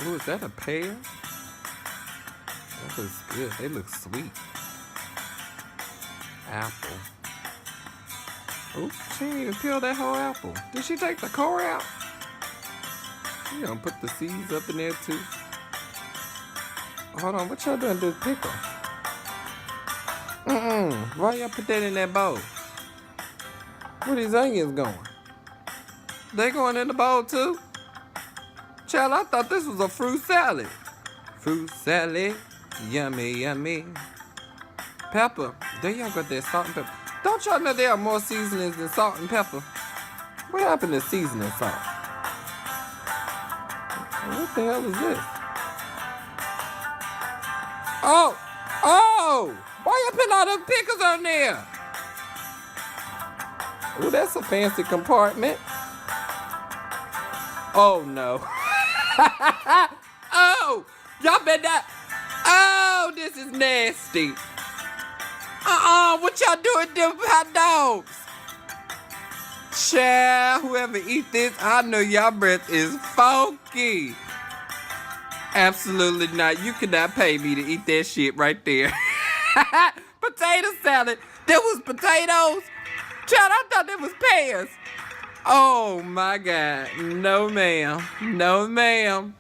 Oh, is that a pear? That looks good. They look sweet. Apple. Oh, she didn't even peel that whole apple. Did she take the core out? You gonna put the seeds up in there too? Hold on, what y'all doing to this pickle? Why y'all put that in that bowl? Where these onions going? They going in the bowl too? Child, I thought this was a fruit salad. Fruit salad, yummy, yummy. Pepper, there y'all got that salt and pepper. Don't y'all know there are more seasonings than salt and pepper? What happened to seasoning salt? What the hell is this? Oh! Why you putting all them pickles on there? Oh, that's a fancy compartment. Oh no. Oh! Y'all better not. Oh, this is nasty. What y'all doing to them hot dogs? Child, whoever eat this, I know y'all breath is funky. Absolutely not. You cannot pay me to eat that shit right there. Potato salad. There was potatoes. Child, I thought there was pears. Oh my God. No ma'am. No ma'am.